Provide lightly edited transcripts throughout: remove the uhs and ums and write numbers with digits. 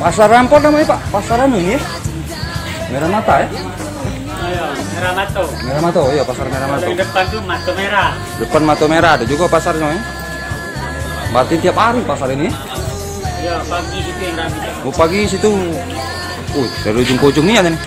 Pasar Rampol namanya Pak, pasaran ini ya? Merah Mata ya? Ayo, Merah Mato. Merah Mato, iya pasar Merah Mato. Di depan tuh Mato Merah. Depan Mato Merah ada juga pasarnya ya? Berarti tiap hari pasar ini? Ya, pagi itu yang ramai. Oh pagi situ, dari ujung ke ujung nih ada nih.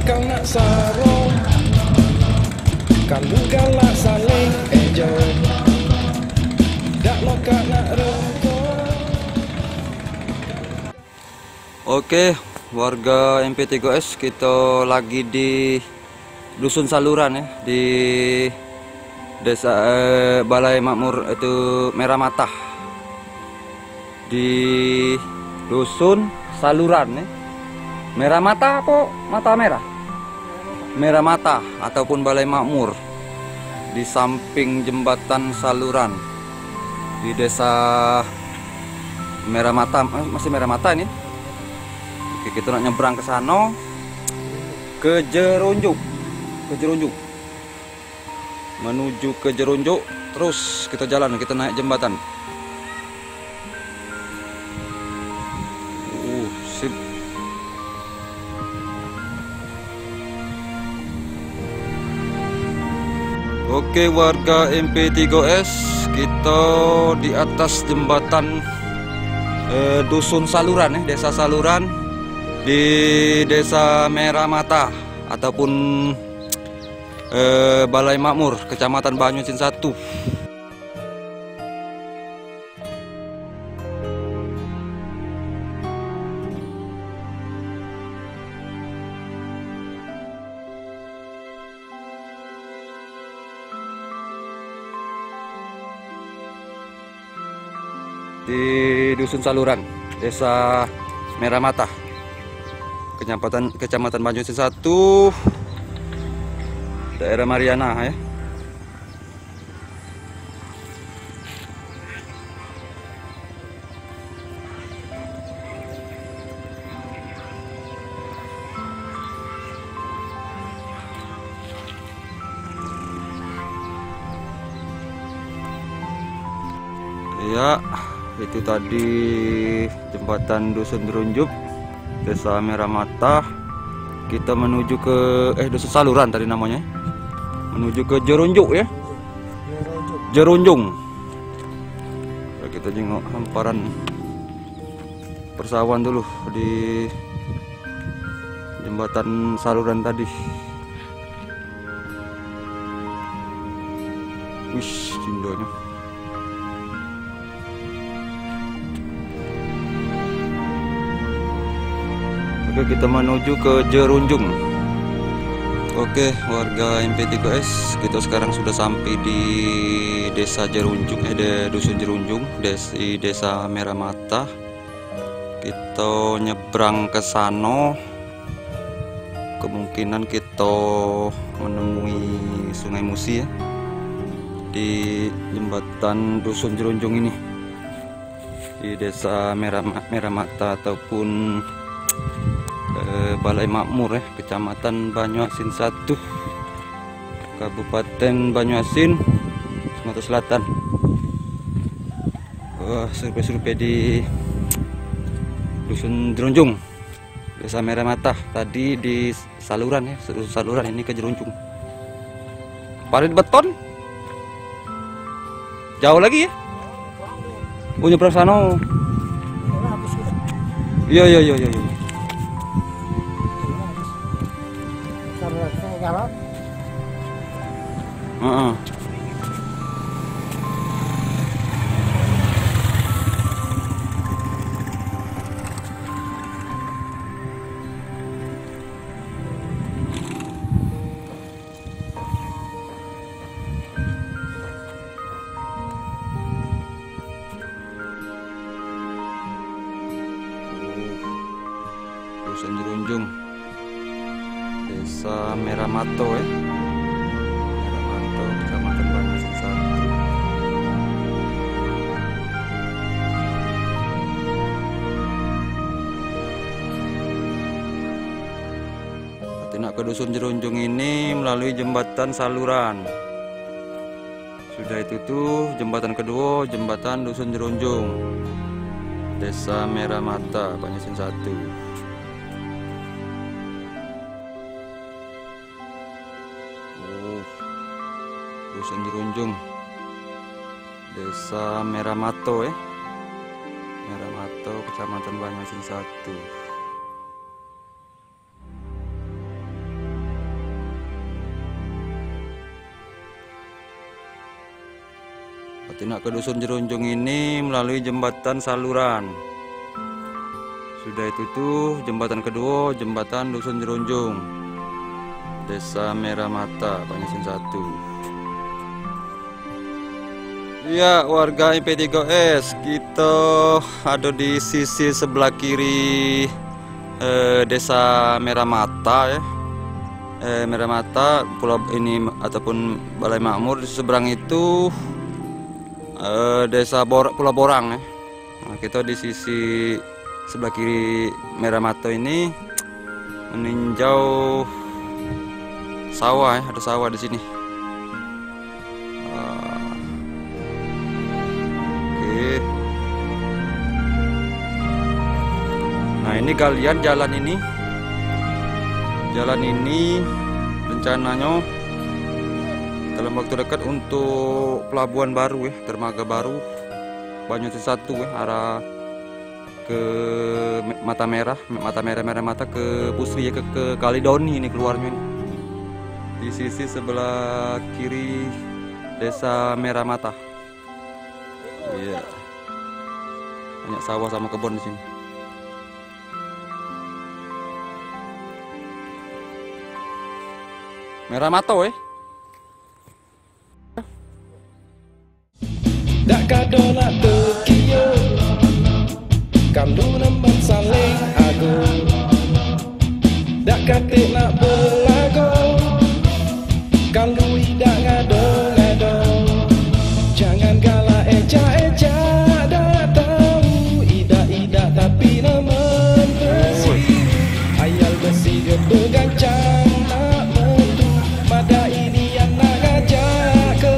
Kau nak sarung, kalau galak saling ejo, dak loka nak rengkong. Oke, warga MP3S, kita lagi di Dusun Saluran ya, di Desa Balai Makmur itu Merah Mata. Di Dusun Saluran ya. Merah Mata apa Mata Merah? Merah Mata ataupun Balai Makmur, di samping jembatan Saluran di Desa Merah Mata, masih Merah Mata ini. Oke, kita nak nyebrang ke sana, ke Jerunjuk, menuju ke Jerunjuk, terus kita jalan, kita naik jembatan. Sip. Oke warga MP3S, kita di atas jembatan Dusun Saluran ya, Desa Saluran di Desa Merah Mata ataupun Balai Makmur, Kecamatan Banyuasin 1. Di Dusun Saluran, Desa Merah Mata, Kecamatan Banyuasin 1, daerah Mariana ya. Ya, itu tadi jembatan Dusun Jerunjuk, Desa Merah Mata. Kita menuju ke Dusun Saluran tadi namanya, menuju ke Jerunjuk ya, Jerunjung. Nah, kita jenguk hamparan persawahan dulu di jembatan Saluran tadi. Wih, indonya. Oke, kita menuju ke Jerunjung. Oke, warga MP3S, kita sekarang sudah sampai di Desa Jerunjung, Dusun Jerunjung, di Desa Merah Mata. Kita nyebrang ke sana. Kemungkinan kita menemui Sungai Musi ya, di jembatan Dusun Jerunjung ini, di Desa Merah Mata ataupun Balai Makmur ya, Kecamatan Banyuasin 1, Kabupaten Banyuasin, Sumatera Selatan. Wah, survei-survei di Dusun Jerunjung, Desa Merah Mata. Tadi di Saluran ya, Saluran, ini ke Jerunjung. Parit beton. Jauh lagi ya? Oh, nyebrang sana. Iya. Desa Merah Mato ya. Merah Mato, Kecamatan Banyuasin 1. Nak ke Dusun Jerunjung ini melalui jembatan saluran. Sudah itu tuh jembatan kedua, jembatan Dusun Jerunjung, Desa Merah Mata, Banyuasin 1. Dusun Jerunjung, Desa Merah Mato ya. Merah Mato, Kecamatan Banyuasin 1. Nak ke Dusun Jerunjung ini melalui jembatan saluran. Sudah itu tuh jembatan kedua, jembatan Dusun Jerunjung, Desa Merah Mata, Banyuasin 1. Ya, warga MP3S, kita ada di sisi sebelah kiri Desa Merah Mata ya. Merah Mata, pulau ini ataupun Balai Makmur. Di seberang itu Pulau Borang ya. Nah, kita di sisi sebelah kiri Merah Mata ini meninjau sawah ya, ada sawah di sini. Oke. Nah, ini kalian jalan ini rencananya dalam waktu dekat untuk pelabuhan baru ya, dermaga baru Banyuasin 1 ya, arah ke Mata Merah Merah Mata ke Pusri ya, ke Kalidoni ini keluarnya ini. Di sisi sebelah kiri Desa Merah Mata. Iya. Banyak sawah sama kebun di sini. Merah Mata ya. Dak kado nak terkiyo, kalau nembang saling aku. Dak kate nak berlagu, kalau idak ngado-ngado. Jangan kalah eja-eja, dak tahu idak-idak tapi namun besi. Ayal besi dia bergancang nak mentu, pada ini yang nak ngajak ke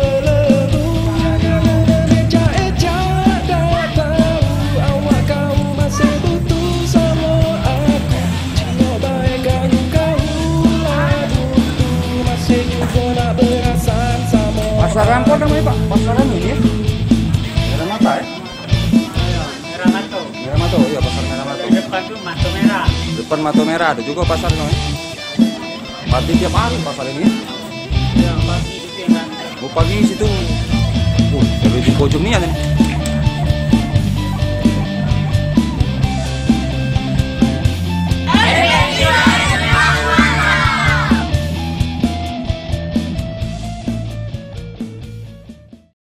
Pasar Rampon namanya Pak, pasaran ini ya? Merah Mata ya? Ayo, Merah Mato. Merah Mata, iya pasar Merah Mata. Di depan tuh Mato Merah. Depan Mato Merah ada juga pasarnya. Pasti tiap hari pasar ini. Ya, pagi itu yang ramai. Mau pagi situ. Dari di pojok nih ada nih.